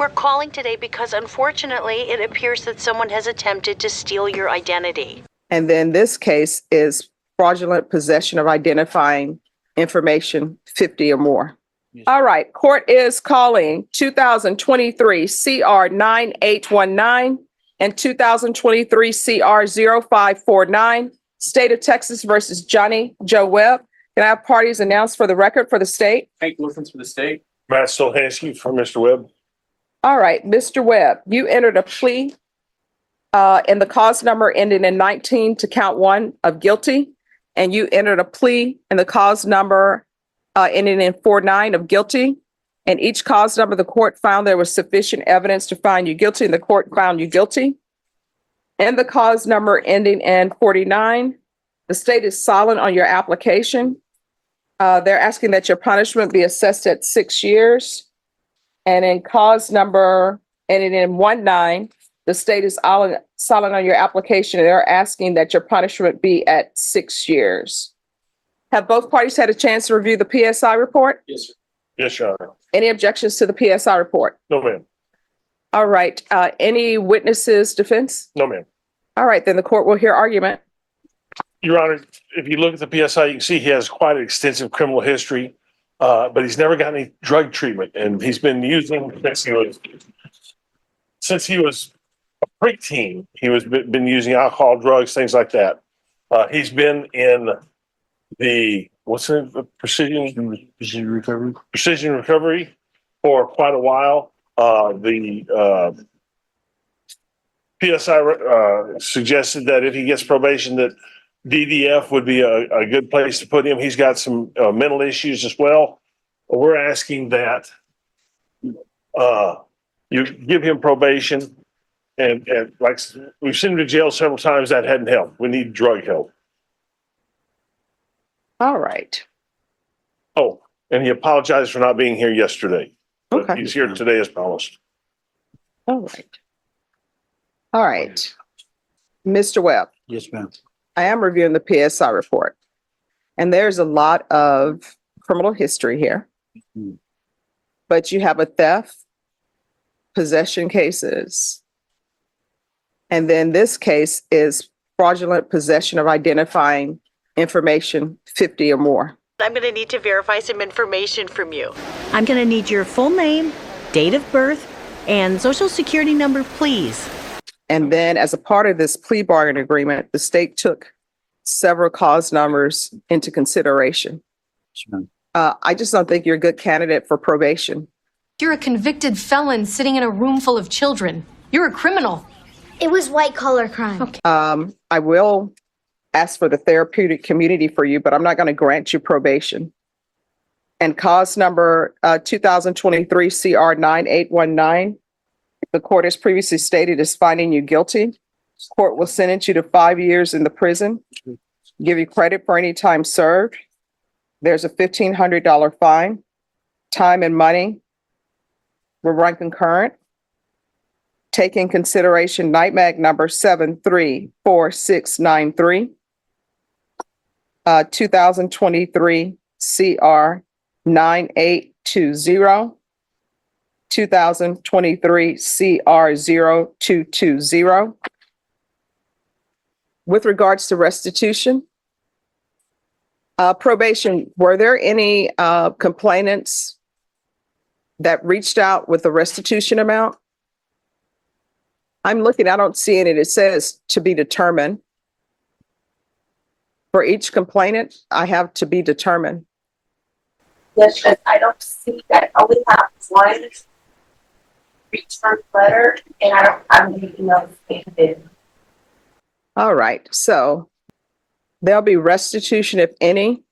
We're calling today because unfortunately it appears that someone has attempted to steal your identity. And then this case is fraudulent possession of identifying information 50 or more. Yes. All right, court is calling 2023 CR 9819 and 2023 CR 0549, State of Texas versus Johnny Joe Webb. Can I have parties announced for the record for the state? Hank Lufens for the state. Matt Stolhansky for Mr. Webb. All right, Mr. Webb, you entered a plea in the cause number ending in 19 to count 1 of guilty, and you entered a plea in the cause number ending in 49 of guilty. And each cause number, the court found there was sufficient evidence to find you guilty, and the court found you guilty. And the cause number ending in 49, the state is silent on your application. They're asking that your punishment be assessed at 6 years. And in cause number ending in 19, the state is silent on your application. And they're asking that your punishment be at 6 years. Have both parties had a chance to review the PSI report? Yes, sir. Yes, Your Honor. Any objections to the PSI report? No, ma'am. All right. Any witnesses' defense? No, ma'am. All right, then the court will hear argument. Your Honor, if you look at the PSI, you can see he has quite an extensive criminal history, but he's never got any drug treatment, and he's been using since he was a preteen. He was been using alcohol, drugs, things like that. He's been in the precision recovery for quite a while. The PSI suggested that if he gets probation, that DDF would be a good place to put him. He's got some mental issues as well. We're asking that you give him probation, and like we've sent him to jail several times. That hadn't helped. We need drug help. All right. Oh, and he apologized for not being here yesterday. But Okay. he's here today as promised. All right. All right. Mr. Webb, Yes, ma'am. I am reviewing the PSI report, and there's a lot of criminal history here. Mhm. But you have a theft, possession cases, and then this case is fraudulent possession of identifying information 50 or more. I'm going to need to verify some information from you. I'm going to need your full name, date of birth, and social security number, please. And then as a part of this plea bargain agreement, the state took several cause numbers into consideration. Yes, ma'am. I just don't think you're a good candidate for probation. You're a convicted felon sitting in a room full of children. You're a criminal. It was white collar crime. Okay. I will ask for the therapeutic community for you, but I'm not going to grant you probation. And cause number 2023 CR 9819, the court has previously stated is finding you guilty. Court will sentence you to 5 years in the prison, give you credit for any time served. There's a $1,500 fine. Time and money will run concurrent. Take in consideration NITMAG number 734693, 2023 CR 9820, 2023 CR 0220. With regards to restitution, probation, were there any complainants that reached out with a restitution amount? I'm looking, I don't see it. It says to be determined. For each complainant, I have to be determined. Yes, Judge, I don't see that. I only have one return letter, and I don't have anything else stated. All right, so there'll be restitution, if any,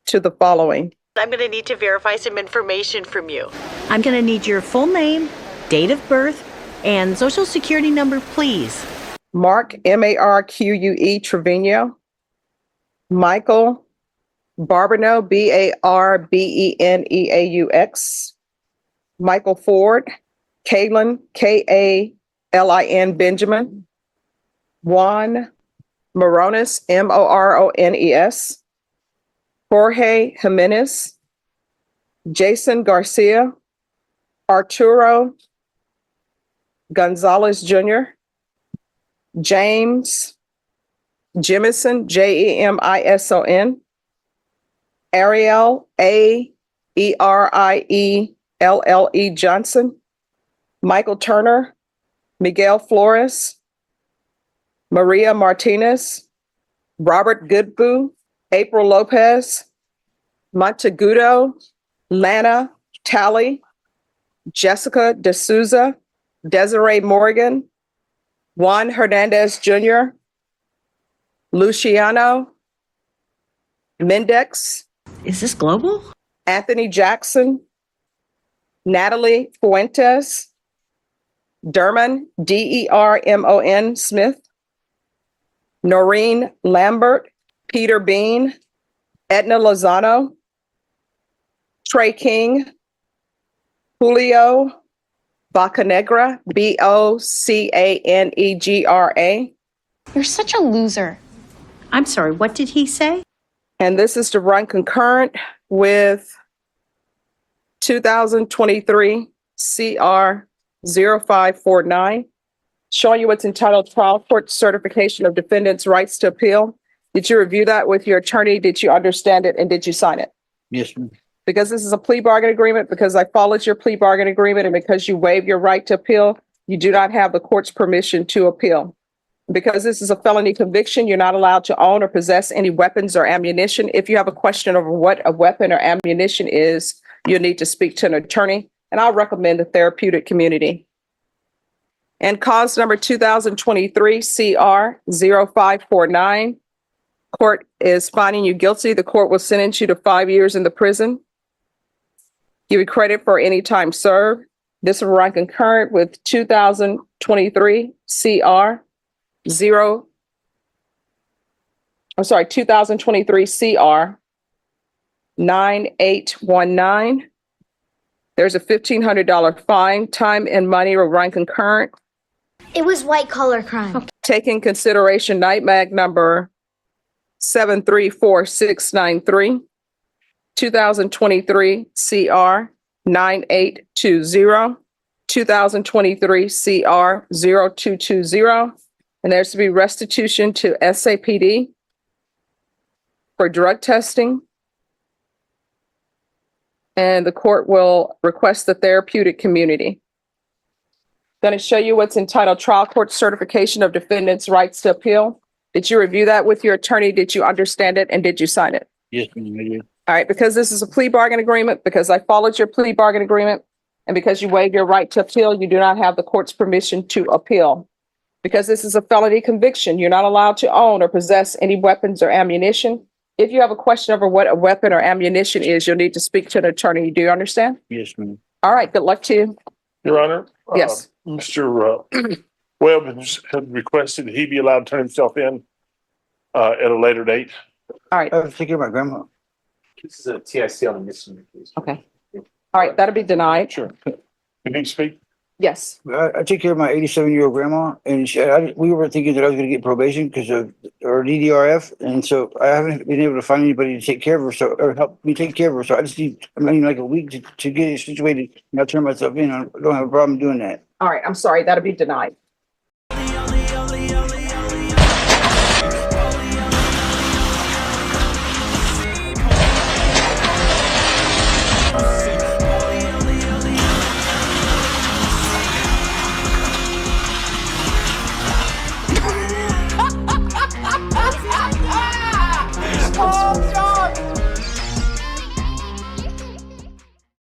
to the following. I'm going to need to verify some information from you. I'm going to need your full name, date of birth, and social security number, please. Mark, Marque Trevino. Michael Barbeneaux, Barbeneaux. Michael Ford. Kalin, Kalin Benjamin. Juan Morones, Morones. Jorge Jimenez. Jason Garcia. Arturo Gonzalez Jr., James Jemison, Jemison, Ariel, Aerielle Johnson, Michael Turner, Miguel Flores, Maria Martinez, Robert Goodboo, April Lopez, Montegudo, Lana Talley, Jessica D'Souza, Desiree Morgan, Juan Hernandez Jr., Luciano Mendex, Is this global? Anthony Jackson, Natalie Fuentes, Dermon, Dermon Smith, Noreen Lambert, Peter Bean, Edna Lozano, Trey King, Julio Bocanegra, Bocanegra. You're such a loser. I'm sorry, what did he say? And this is to run concurrent with 2023 CR 0549, showing you what's entitled Trial Court Certification of Defendant's Rights to Appeal. Did you review that with your attorney? Did you understand it? And did you sign it? Yes, ma'am. Because this is a plea bargain agreement, because I followed your plea bargain agreement, and because you waive your right to appeal, you do not have the court's permission to appeal. Because this is a felony conviction, you're not allowed to own or possess any weapons or ammunition. If you have a question over what a weapon or ammunition is, you'll need to speak to an attorney, and I'll recommend the therapeutic community. And cause number 2023 CR 0549, court is finding you guilty. The court will sentence you to 5 years in the prison. Give you credit for any time served. This will run concurrent with 2023 CR 2023 CR 9819. There's a $1,500 fine. Time and money will run concurrent. It was white collar crime. Take in consideration night mag number 734693, 2023 CR 9820, 2023 CR 0220. And there's to be restitution to SAPD for drug testing. And the court will request the therapeutic community. Going to show you what's entitled Trial Court Certification of Defendant's Rights to Appeal. Did you review that with your attorney? Did you understand it? And did you sign it? Yes, ma'am, I did. All right, because this is a plea bargain agreement, because I followed your plea bargain agreement, and because you waived your right to appeal, you do not have the court's permission to appeal. Because this is a felony conviction, you're not allowed to own or possess any weapons or ammunition. If you have a question over what a weapon or ammunition is, you'll need to speak to an attorney. Do you understand? Yes, ma'am. All right, good luck to you. Your Honor. Yes. Mr. Webb had requested that he be allowed to turn himself in at a later date. All right, I have to take care of my grandma. This is a TIC on a misdemeanor case. okay. All right, that'll be denied. Sure. Can you speak? Yes. I take care of my 87-year-old grandma, and we were thinking that I was going to get probation because of our DDRF, and so I haven't been able to find anybody to take care of her, or help me take care of her. So I just need, like a week to get it situated, and I'll turn myself in. I don't have a problem doing that. All right, I'm sorry, that'll be denied.